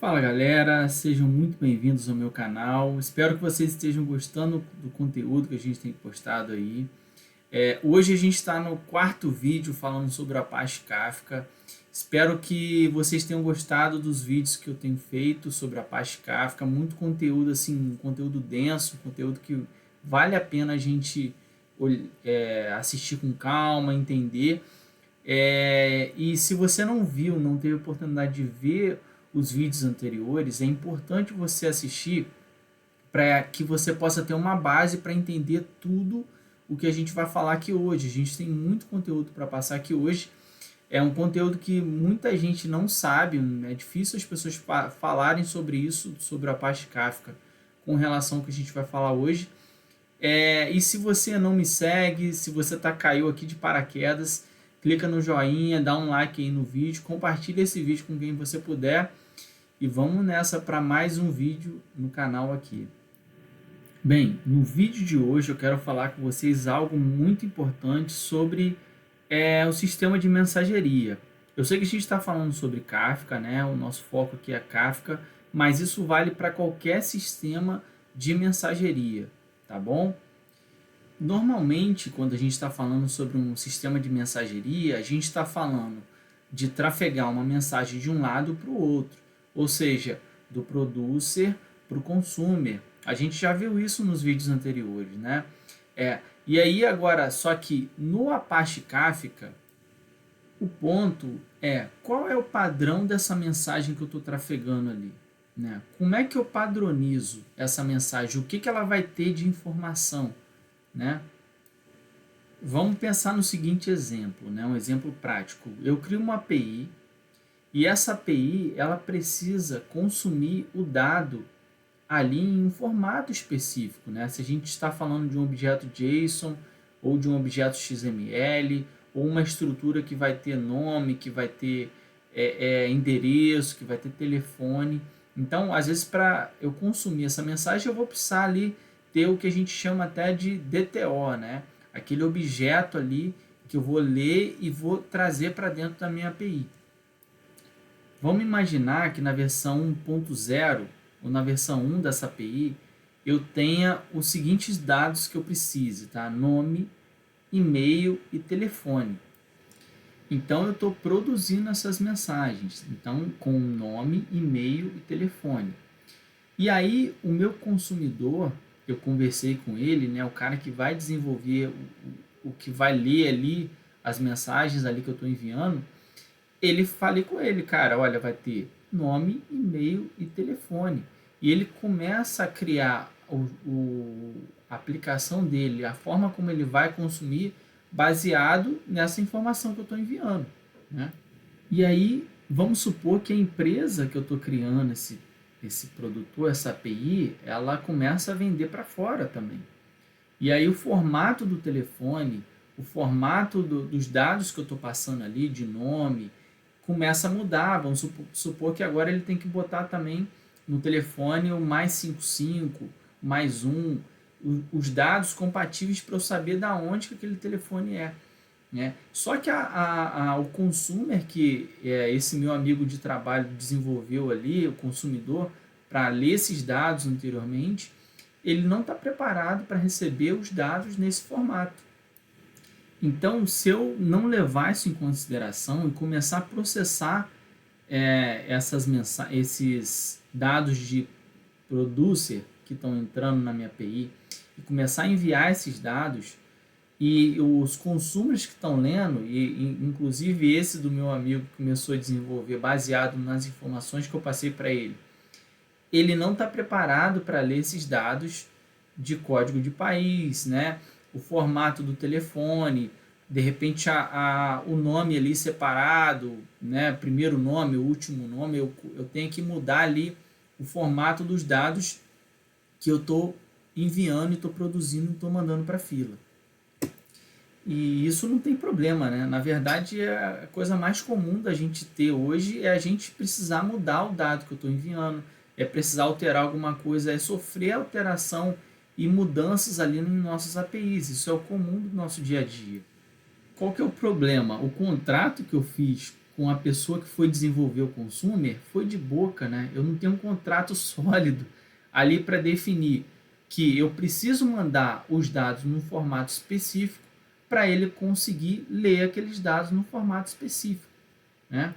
Fala galera, sejam muito bem-vindos ao meu canal. Espero que vocês estejam gostando do conteúdo que a gente tem postado aí. Hoje a gente está no quarto vídeo falando sobre a Apache Kafka. Espero que vocês tenham gostado dos vídeos que eu tenho feito sobre a Apache Kafka. Muito conteúdo, assim, conteúdo denso, conteúdo que vale a pena a gente assistir com calma, entender. E se você não viu, não teve oportunidade de ver os vídeos anteriores, é importante você assistir para que você possa ter uma base para entender tudo o que a gente vai falar aqui hoje. A gente tem muito conteúdo para passar aqui hoje. É um conteúdo que muita gente não sabe, é difícil as pessoas falarem sobre isso, sobre a Apache Kafka, com relação ao que a gente vai falar hoje. E se você não me segue, se você caiu aqui de paraquedas, clica no joinha, dá um like aí no vídeo, compartilha esse vídeo com quem você puder e vamos nessa para mais um vídeo no canal aqui. Bem, no vídeo de hoje eu quero falar com vocês algo muito importante sobre o sistema de mensageria. Eu sei que a gente está falando sobre Kafka, né? O nosso foco aqui é Kafka, mas isso vale para qualquer sistema de mensageria, tá bom? Normalmente, quando a gente está falando sobre um sistema de mensageria, a gente está falando de trafegar uma mensagem de um lado para o outro, ou seja, do producer para o consumer. A gente já viu isso nos vídeos anteriores, né? E aí agora, só que no Apache Kafka, o ponto é qual é o padrão dessa mensagem que eu estou trafegando ali, né? Como é que eu padronizo essa mensagem? O que ela vai ter de informação, né? Vamos pensar no seguinte exemplo, né? Um exemplo prático. Eu crio uma API e essa API ela precisa consumir o dado ali em um formato específico, né? Se a gente está falando de um objeto JSON ou de um objeto XML ou uma estrutura que vai ter nome, que vai ter endereço, que vai ter telefone. Então, às vezes, para eu consumir essa mensagem, eu vou precisar ali ter o que a gente chama até de DTO, né? Aquele objeto ali que eu vou ler e vou trazer para dentro da minha API. Vamos imaginar que na versão 1.0 ou na versão 1 dessa API eu tenha os seguintes dados que eu preciso, tá? Nome, e-mail e telefone. Então eu estou produzindo essas mensagens, então com nome, e-mail e telefone. E aí o meu consumidor, eu conversei com ele, né, o cara que vai desenvolver, o que vai ler ali as mensagens ali que eu estou enviando, falei com ele, cara, olha, vai ter nome, e-mail e telefone. E ele começa a criar a aplicação dele, a forma como ele vai consumir, baseado nessa informação que eu estou enviando, né? E aí, vamos supor que a empresa que eu estou criando, esse produtor, essa API, ela começa a vender para fora também. E aí o formato do telefone, o formato dos dados que eu estou passando ali, de nome, começa a mudar. Vamos supor que agora ele tem que botar também no telefone o mais 55, mais um, os dados compatíveis para eu saber da onde que aquele telefone é. Né? Só que o consumer que esse meu amigo de trabalho desenvolveu ali, o consumidor, para ler esses dados anteriormente, ele não está preparado para receber os dados nesse formato. Então, se eu não levar isso em consideração e começar a processar esses dados de producer que estão entrando na minha API e começar a enviar esses dados, e os consumers que estão lendo, e inclusive esse do meu amigo que começou a desenvolver baseado nas informações que eu passei para ele não está preparado para ler esses dados de código de país, né? O formato do telefone, de repente o nome ali separado, né? Primeiro nome, o último nome, eu tenho que mudar ali o formato dos dados que eu estou enviando e estou produzindo e estou mandando para a fila. E isso não tem problema, né? Na verdade, a coisa mais comum da gente ter hoje é a gente precisar mudar o dado que eu estou enviando, é precisar alterar alguma coisa, é sofrer alteração e mudanças ali em nossas APIs. Isso é o comum do nosso dia a dia. Qual que é o problema? O contrato que eu fiz com a pessoa que foi desenvolver o consumer foi de boca, né? Eu não tenho um contrato sólido ali para definir que eu preciso mandar os dados num formato específico para ele conseguir ler aqueles dados no formato específico, né?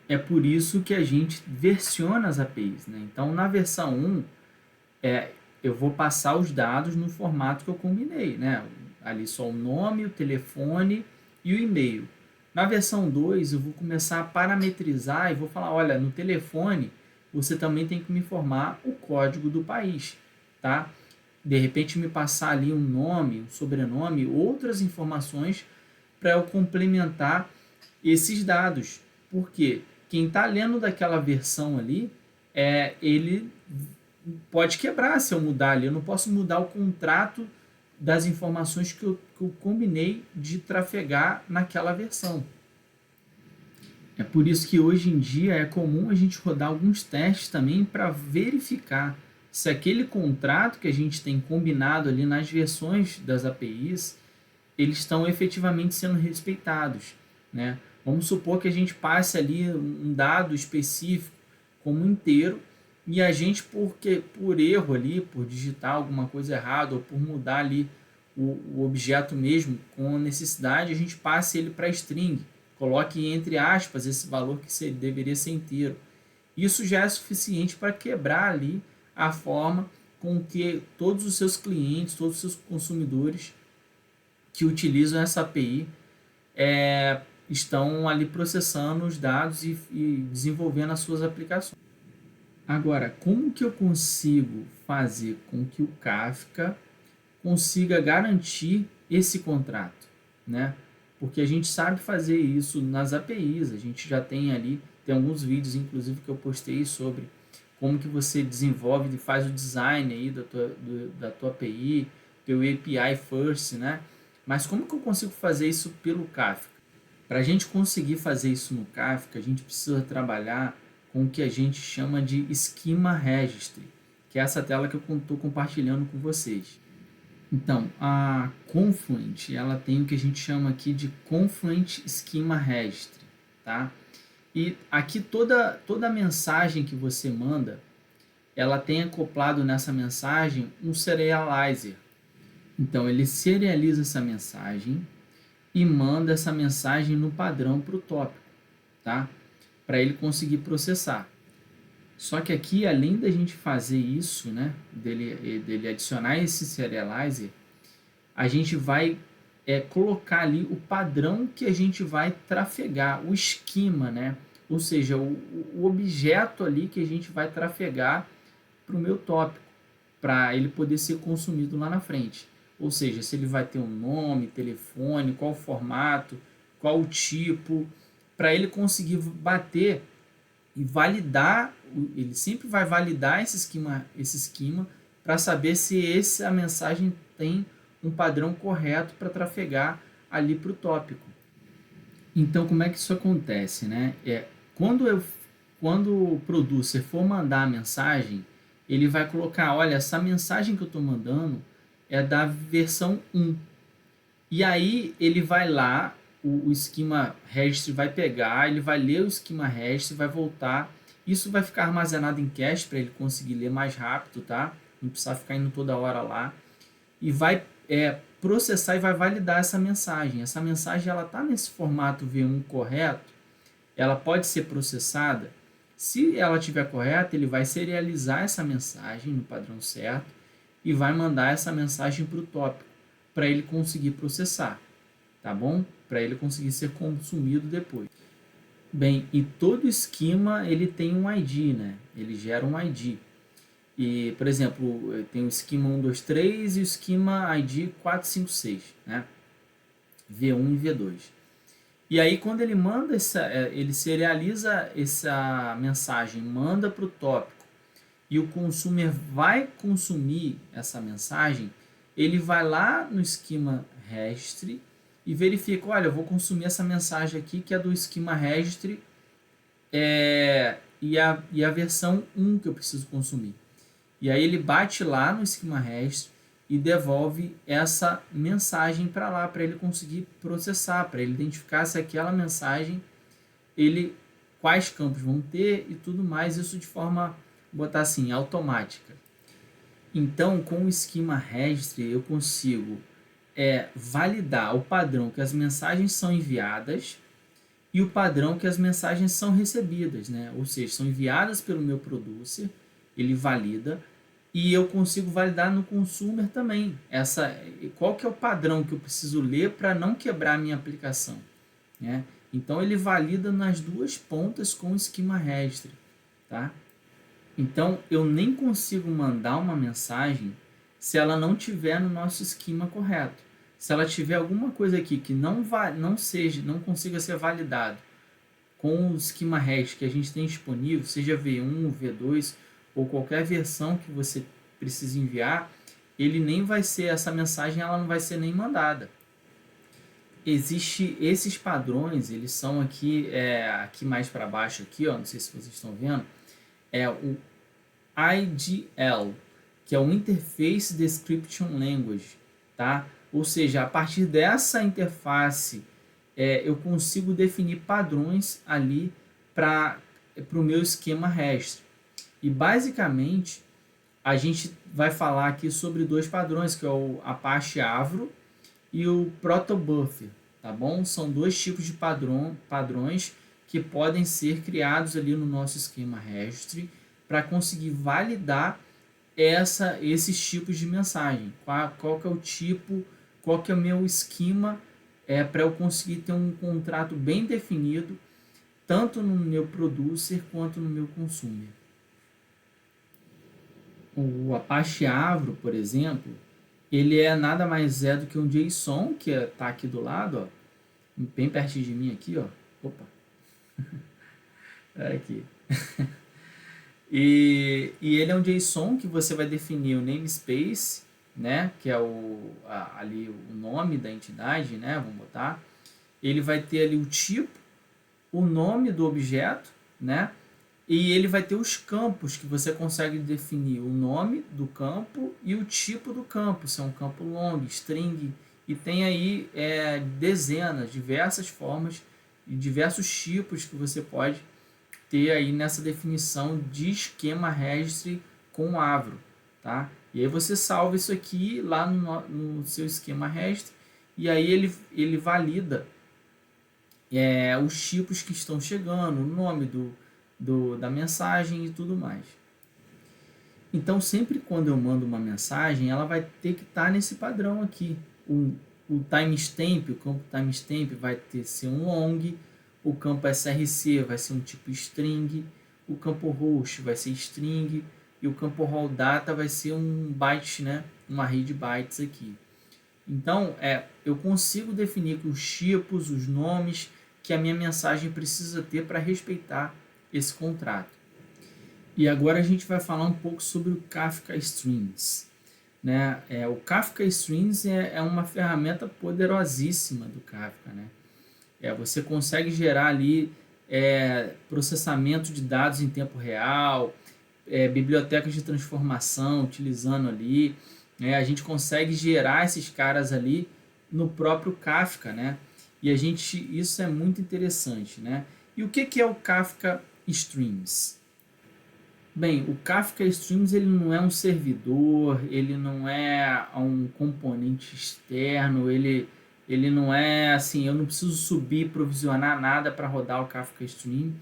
É por isso que a gente versiona as APIs, né? Então, na versão 1, eu vou passar os dados no formato que eu combinei, né? Ali só o nome, o telefone e o e-mail. Na versão 2, eu vou começar a parametrizar e vou falar, olha, no telefone você também tem que me informar o código do país, tá? De repente me passar ali um nome, um sobrenome, outras informações para eu complementar esses dados. Porque quem está lendo daquela versão ali, ele pode quebrar se eu mudar ali. Eu não posso mudar o contrato das informações que eu combinei de trafegar naquela versão. É por isso que hoje em dia é comum a gente rodar alguns testes também para verificar se aquele contrato que a gente tem combinado ali nas versões das APIs, eles estão efetivamente sendo respeitados, né? Vamos supor que a gente passe ali um dado específico como inteiro e a gente, por erro ali, por digitar alguma coisa errada ou por mudar ali o objeto mesmo com necessidade, a gente passe ele para string, coloque entre aspas esse valor que deveria ser inteiro. Isso já é suficiente para quebrar ali a forma com que todos os seus clientes, todos os seus consumidores que utilizam essa API estão ali processando os dados e desenvolvendo as suas aplicações. Agora, como que eu consigo fazer com que o Kafka consiga garantir esse contrato, né? Porque a gente sabe fazer isso nas APIs, a gente já tem ali, tem alguns vídeos inclusive que eu postei sobre como que você desenvolve e faz o design aí da tua API, teu API first, né? Mas como que eu consigo fazer isso pelo Kafka? Para a gente conseguir fazer isso no Kafka, a gente precisa trabalhar com o que a gente chama de Schema Registry, que é essa tela que eu estou compartilhando com vocês. Então, a Confluent, ela tem o que a gente chama aqui de Confluent Schema Registry, tá? E aqui toda a mensagem que você manda, ela tem acoplado nessa mensagem um serializer. Então, ele serializa essa mensagem e manda essa mensagem no padrão para o tópico, tá? Para ele conseguir processar. Só que aqui, além da gente fazer isso, né, dele adicionar esse serializer, a gente vai colocar ali o padrão que a gente vai trafegar, o esquema, né? Ou seja, o objeto ali que a gente vai trafegar para o meu tópico, para ele poder ser consumido lá na frente. Ou seja, se ele vai ter um nome, telefone, qual o formato, qual o tipo, para ele conseguir bater e validar, ele sempre vai validar esse esquema para saber se a mensagem tem um padrão correto para trafegar ali para o tópico. Então, como é que isso acontece, né? Quando o producer for mandar a mensagem, ele vai colocar, olha, essa mensagem que eu estou mandando é da versão 1. E aí ele vai lá, o Schema Registry vai pegar, ele vai ler o Schema Registry, vai voltar. Isso vai ficar armazenado em cache para ele conseguir ler mais rápido, tá? Não precisa ficar indo toda hora lá. E vai processar e vai validar essa mensagem. Essa mensagem ela está nesse formato V1 correto, ela pode ser processada. Se ela estiver correta, ele vai serializar essa mensagem no padrão certo e vai mandar essa mensagem para o tópico, para ele conseguir processar, tá bom? Para ele conseguir ser consumido depois. Bem, e todo esquema ele tem um ID, né? Ele gera um ID. E, por exemplo, tem o esquema 1, 2, 3 e o esquema ID 4, 5, 6, né? V1 e V2. E aí, quando ele manda ele serializa essa mensagem, manda para o tópico e o consumer vai consumir essa mensagem, ele vai lá no Schema Registry e verifica, olha, eu vou consumir essa mensagem aqui que é do Schema Registry e a versão 1 que eu preciso consumir. E aí ele bate lá no Schema Registry e devolve essa mensagem para lá, para ele conseguir processar, para ele identificar se aquela mensagem quais campos vão ter e tudo mais, isso de forma, botar assim, automática. Então, com o Schema Registry, eu consigo validar o padrão que as mensagens são enviadas e o padrão que as mensagens são recebidas, né? Ou seja, são enviadas pelo meu producer, ele valida, e eu consigo validar no consumer também. Qual que é o padrão que eu preciso ler para não quebrar a minha aplicação, né? Então ele valida nas duas pontas com o Schema Registry, tá? Então eu nem consigo mandar uma mensagem se ela não tiver no nosso esquema correto. Se ela tiver alguma coisa aqui que não consiga ser validado com o Schema Registry que a gente tem disponível, seja V1, V2 ou qualquer versão que você precise enviar, ele nem vai ser, essa mensagem ela não vai ser nem mandada. Existe esses padrões, eles são aqui, aqui mais para baixo aqui, ó, não sei se vocês estão vendo, é o IDL, que é o Interface Description Language, tá? Ou seja, a partir dessa interface eu consigo definir padrões ali para o meu esquema registry. E basicamente a gente vai falar aqui sobre dois padrões, que é o Apache Avro e o Protobuffer, tá bom? São dois tipos de padrões que podem ser criados ali no nosso esquema registry para conseguir validar esses tipos de mensagem. Qual que é o tipo, qual que é o meu esquema para eu conseguir ter um contrato bem definido, tanto no meu producer quanto no meu consumer. O Apache Avro, por exemplo, ele nada mais do que um JSON, que está aqui do lado, ó, bem pertinho de mim aqui, ó. Opa! Aqui. E ele é um JSON que você vai definir o namespace, né, que é ali o nome da entidade, né, vamos botar. Ele vai ter ali o tipo, o nome do objeto, né, e ele vai ter os campos que você consegue definir o nome do campo e o tipo do campo, se é um campo long, string, e tem aí dezenas, diversas formas e diversos tipos que você pode ter aí nessa definição de esquema registry com Avro, tá? E aí você salva isso aqui lá no seu esquema registry e aí ele valida os tipos que estão chegando, o nome da mensagem e tudo mais. Então, sempre quando eu mando uma mensagem, ela vai ter que estar nesse padrão aqui. O timestamp, o campo timestamp vai ser um long, o campo src vai ser um tipo string, o campo host vai ser string e o campo raw data vai ser um byte, né? Um array de bytes aqui. Então, eu consigo definir os tipos, os nomes que a minha mensagem precisa ter para respeitar esse contrato. E agora a gente vai falar um pouco sobre o Kafka Streams, né? O Kafka Streams é uma ferramenta poderosíssima do Kafka, né? Você consegue gerar ali processamento de dados em tempo real, bibliotecas de transformação utilizando ali, né? A gente consegue gerar esses caras ali no próprio Kafka, né? E isso é muito interessante, né? E o que é o Kafka Streams? Bem, o Kafka Streams ele não é um servidor, ele não é um componente externo, ele não é assim, eu não preciso subir, provisionar nada para rodar o Kafka Stream.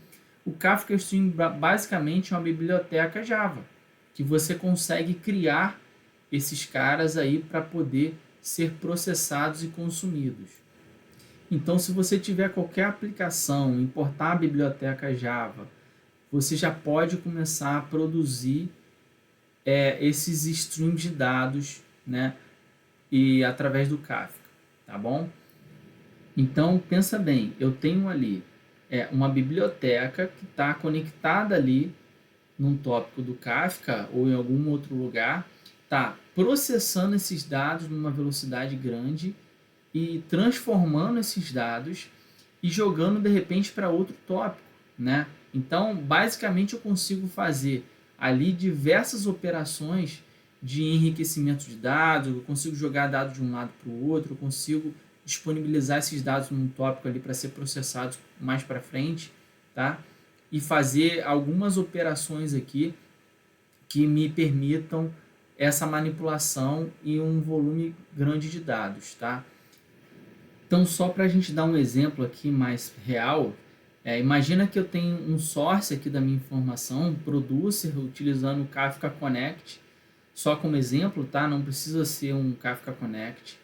O Kafka Stream basicamente é uma biblioteca Java, que você consegue criar esses caras aí para poder ser processados e consumidos. Então, se você tiver qualquer aplicação, importar a biblioteca Java, você já pode começar a produzir esses streams de dados, né, e através do Kafka, tá bom? Então, pensa bem, eu tenho ali uma biblioteca que está conectada ali num tópico do Kafka ou em algum outro lugar, está processando esses dados numa velocidade grande e transformando esses dados e jogando de repente para outro tópico, né? Então, basicamente, eu consigo fazer ali diversas operações de enriquecimento de dados, eu consigo jogar dados de um lado para o outro, eu consigo disponibilizar esses dados num tópico ali para ser processados mais para frente. tá? E fazer algumas operações aqui que me permitam essa manipulação e um volume grande de dados, tá? Então, só para a gente dar um exemplo aqui mais real, imagina que eu tenho um source aqui da minha informação, um producer, utilizando o Kafka Connect, só como exemplo, tá? Não precisa ser um Kafka Connect.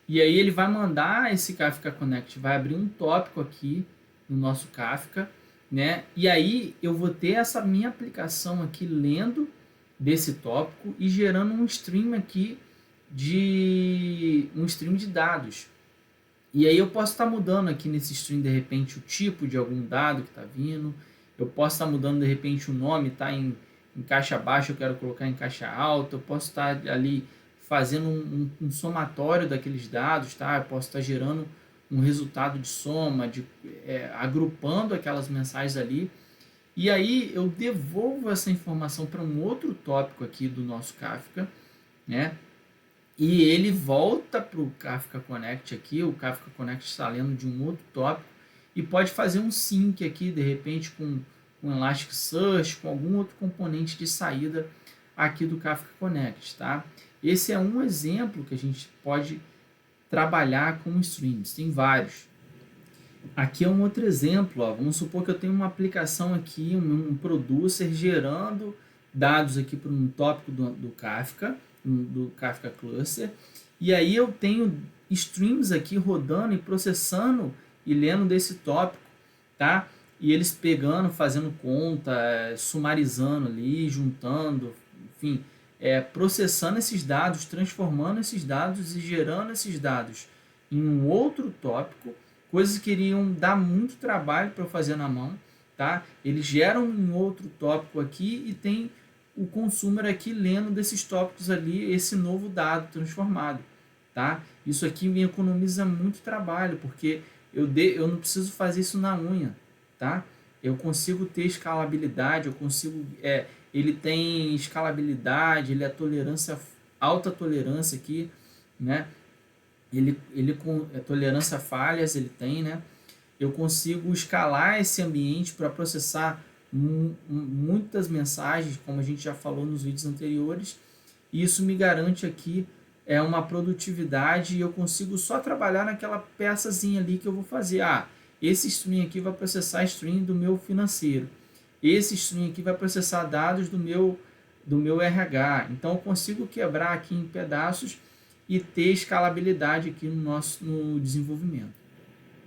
E aí ele vai mandar esse Kafka Connect, vai abrir um tópico aqui no nosso Kafka, né? E aí eu vou ter essa minha aplicação aqui lendo desse tópico e gerando um stream aqui de dados. E aí eu posso estar mudando aqui nesse stream de repente o tipo de algum dado que está vindo, eu posso estar mudando de repente o nome, tá em caixa baixa, eu quero colocar em caixa alta, eu posso estar ali fazendo um somatório daqueles dados, tá? Eu posso estar gerando um resultado de soma, agrupando aquelas mensagens ali, e aí eu devolvo essa informação para um outro tópico aqui do nosso Kafka, né? E ele volta para o Kafka Connect aqui, o Kafka Connect está lendo de um outro tópico e pode fazer um sync aqui, de repente, com Elasticsearch, com algum outro componente de saída aqui do Kafka Connect, tá? Esse é um exemplo que a gente pode trabalhar com streams, tem vários. Aqui é um outro exemplo, ó. Vamos supor que eu tenho uma aplicação aqui, um producer gerando dados aqui para um tópico do Kafka, do Kafka Cluster, e aí eu tenho streams aqui rodando e processando e lendo desse tópico, tá? E eles pegando, fazendo conta, sumarizando ali, juntando, enfim, processando esses dados, transformando esses dados e gerando esses dados em um outro tópico, coisas que iriam dar muito trabalho para eu fazer na mão, tá? Eles geram em outro tópico aqui e tem o consumer aqui lendo desses tópicos ali esse novo dado transformado, tá? Isso aqui me economiza muito trabalho, porque eu não preciso fazer isso na unha, tá? Eu consigo ter escalabilidade, ele tem escalabilidade, ele é alta tolerância aqui, né? Ele com tolerância a falhas, ele tem, né? Eu consigo escalar esse ambiente para processar muitas mensagens, como a gente já falou nos vídeos anteriores, e isso me garante aqui uma produtividade e eu consigo só trabalhar naquela peçazinha ali que eu vou fazer. Esse stream aqui vai processar stream do meu financeiro, esse stream aqui vai processar dados do meu RH, então eu consigo quebrar aqui em pedaços e ter escalabilidade aqui no desenvolvimento.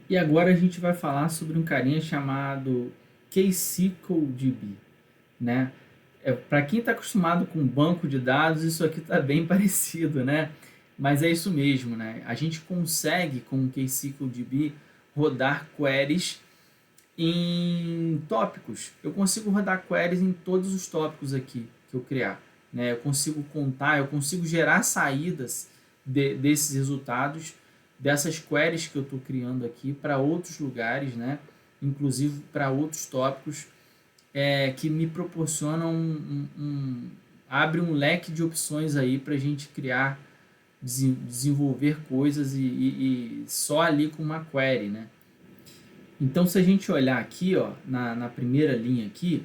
E agora a gente vai falar sobre um carinha chamado KSQLDB, né? Para quem está acostumado com banco de dados, isso aqui está bem parecido, né? Mas é isso mesmo, né? A gente consegue, com o KSQLDB, rodar queries em tópicos. Eu consigo rodar queries em todos os tópicos aqui que eu criar, né? Eu consigo contar, eu consigo gerar saídas desses resultados, dessas queries que eu estou criando aqui para outros lugares, né? Inclusive para outros tópicos que me proporcionam abre um leque de opções aí para a gente criar, desenvolver coisas e só ali com uma query, né? Então, se a gente olhar aqui, ó, na primeira linha aqui,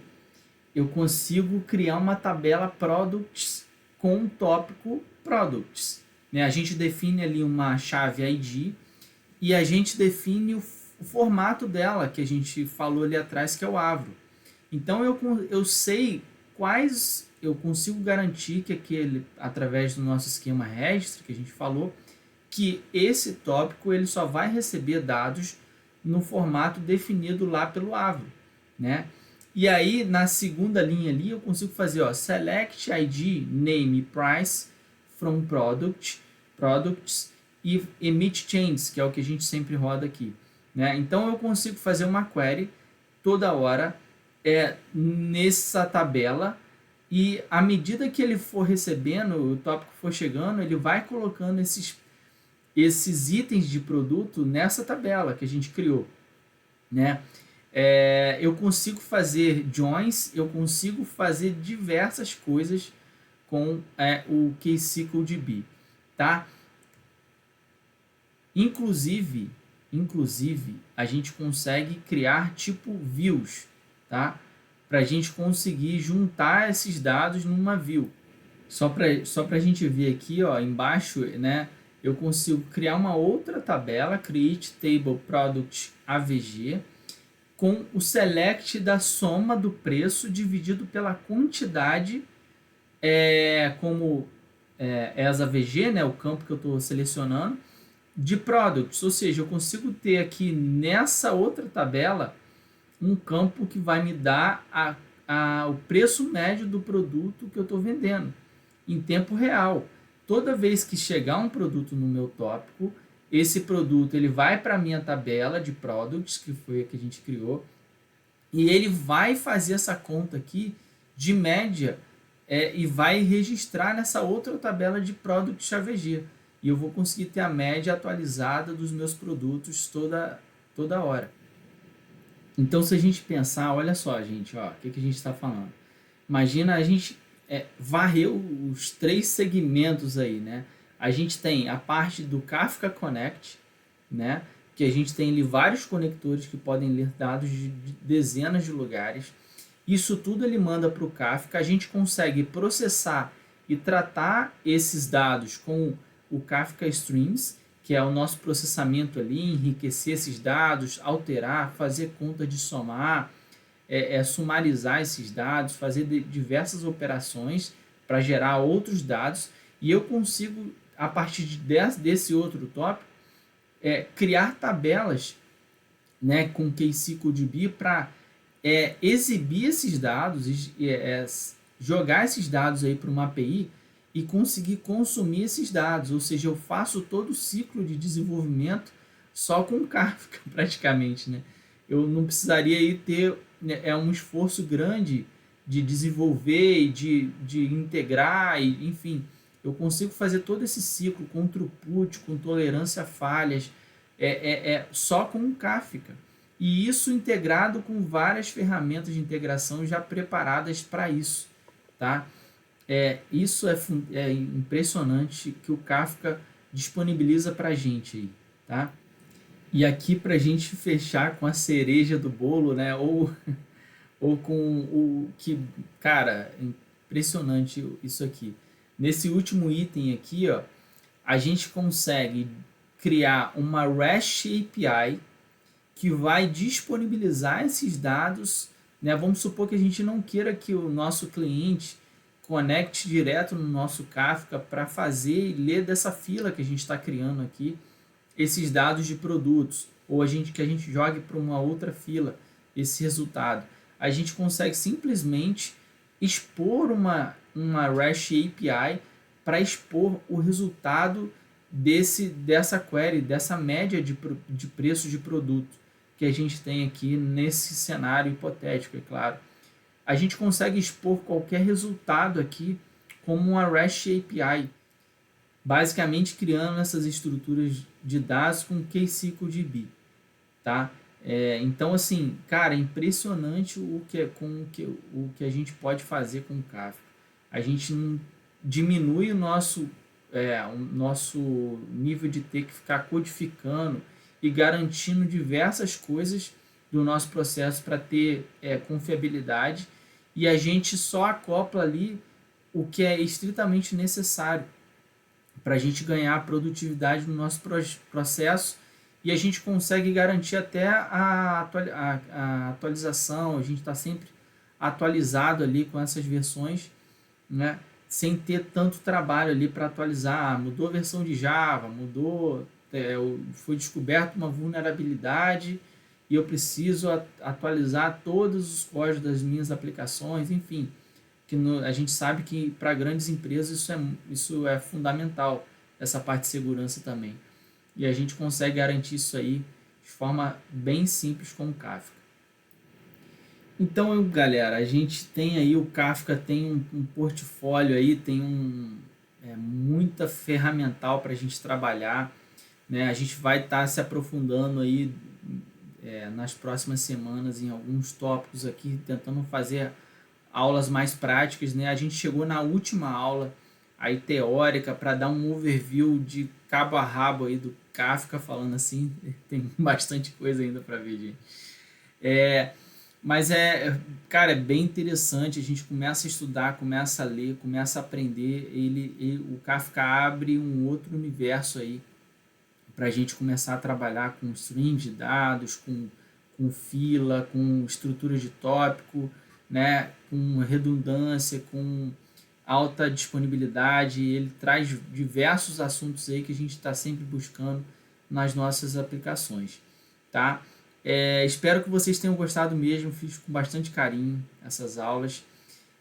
eu consigo criar uma tabela products com um tópico products, né? A gente define ali uma chave ID e a gente define o formato dela, que a gente falou ali atrás, que é o Avro. Então eu sei quais, eu consigo garantir que através do nosso esquema registry que a gente falou, que esse tópico ele só vai receber dados no formato definido lá pelo Avro, né? E aí na segunda linha ali eu consigo fazer, ó, select ID name price from products e emit changes, que é o que a gente sempre roda aqui, né? Então eu consigo fazer uma query toda hora nessa tabela e à medida que ele for recebendo, o tópico for chegando, ele vai colocando esses itens de produto nessa tabela que a gente criou, né? Eu consigo fazer joins, eu consigo fazer diversas coisas com o KSQLDB, tá? Inclusive, inclusive, a gente consegue criar tipo views, tá? Para a gente conseguir juntar esses dados numa view. Só para a gente ver aqui, ó, embaixo, né? Eu consigo criar uma outra tabela, Create Table Product AVG, com o select da soma do preço dividido pela quantidade, como as AVG, né, o campo que eu estou selecionando, de products. Ou seja, eu consigo ter aqui nessa outra tabela um campo que vai me dar o preço médio do produto que eu estou vendendo em tempo real. Toda vez que chegar um produto no meu tópico, esse produto ele vai para a minha tabela de products, que foi a que a gente criou, e ele vai fazer essa conta aqui de média e vai registrar nessa outra tabela de products AVG. E eu vou conseguir ter a média atualizada dos meus produtos toda hora. Então, se a gente pensar, olha só, gente, ó, o que a gente está falando. Imagina a gente varrer os 3 segmentos aí, né? A gente tem a parte do Kafka Connect, né? Que a gente tem ali vários conectores que podem ler dados de dezenas de lugares. Isso tudo ele manda para o Kafka. A gente consegue processar e tratar esses dados com o Kafka Streams, que é o nosso processamento ali, enriquecer esses dados, alterar, fazer conta de somar, sumarizar esses dados, fazer diversas operações para gerar outros dados, e eu consigo, a partir desse outro tópico, criar tabelas, né, com KSQLDB para exibir esses dados, jogar esses dados aí para uma API e conseguir consumir esses dados. Ou seja, eu faço todo o ciclo de desenvolvimento só com Kafka, praticamente, né? Eu não precisaria aí ter um esforço grande de desenvolver e de integrar, e, enfim, eu consigo fazer todo esse ciclo com throughput, com tolerância a falhas, só com Kafka. E isso integrado com várias ferramentas de integração já preparadas para isso, tá? Isso é impressionante que o Kafka disponibiliza para a gente aí, tá? E aqui para a gente fechar com a cereja do bolo, né? Ou com o que, cara, impressionante isso aqui. Nesse último item aqui, ó, a gente consegue criar uma REST API que vai disponibilizar esses dados, né? Vamos supor que a gente não queira que o nosso cliente conecte direto no nosso Kafka para fazer e ler dessa fila que a gente está criando aqui esses dados de produtos, ou que a gente jogue para uma outra fila esse resultado. A gente consegue simplesmente expor uma REST API para expor o resultado dessa query, dessa média de preço de produto que a gente tem aqui nesse cenário hipotético, é claro. A gente consegue expor qualquer resultado aqui como uma REST API, basicamente criando essas estruturas de dados com KSQLDB, tá? Então, assim, cara, é impressionante o que a gente pode fazer com o Kafka. A gente diminui o nosso nível de ter que ficar codificando e garantindo diversas coisas do nosso processo para ter confiabilidade, e a gente só acopla ali o que é estritamente necessário para a gente ganhar produtividade no nosso processo, e a gente consegue garantir até a atualização. A gente está sempre atualizado ali com essas versões, né? Sem ter tanto trabalho ali para atualizar. Mudou a versão de Java, foi descoberta uma vulnerabilidade e eu preciso atualizar todos os códigos das minhas aplicações, enfim. A gente sabe que para grandes empresas isso é fundamental, essa parte de segurança também. E a gente consegue garantir isso aí de forma bem simples com o Kafka. Então, galera, a gente tem aí, o Kafka tem um portfólio aí, tem muita ferramental para a gente trabalhar, né? A gente vai estar se aprofundando aí nas próximas semanas em alguns tópicos aqui, tentando fazer aulas mais práticas, né? A gente chegou na última aula aí teórica para dar um overview de cabo a rabo aí do Kafka falando assim, tem bastante coisa ainda para ver, gente. Mas cara, é bem interessante, a gente começa a estudar, começa a ler, começa a aprender, o Kafka abre um outro universo aí para a gente começar a trabalhar com stream de dados, com fila, com estrutura de tópico, né, com redundância, com alta disponibilidade. Ele traz diversos assuntos aí que a gente está sempre buscando nas nossas aplicações, tá? Espero que vocês tenham gostado mesmo, fiz com bastante carinho essas aulas,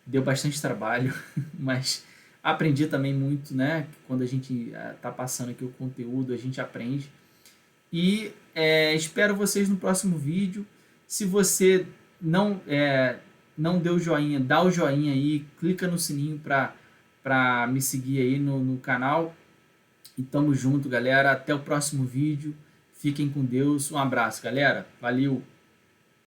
deu bastante trabalho, mas aprendi também muito, né? Quando a gente está passando aqui o conteúdo, a gente aprende. E espero vocês no próximo vídeo. Se você não deu joinha, dá o joinha aí, clica no sininho para me seguir aí no canal. E tamo junto, galera. Até o próximo vídeo. Fiquem com Deus. Um abraço, galera. Valeu!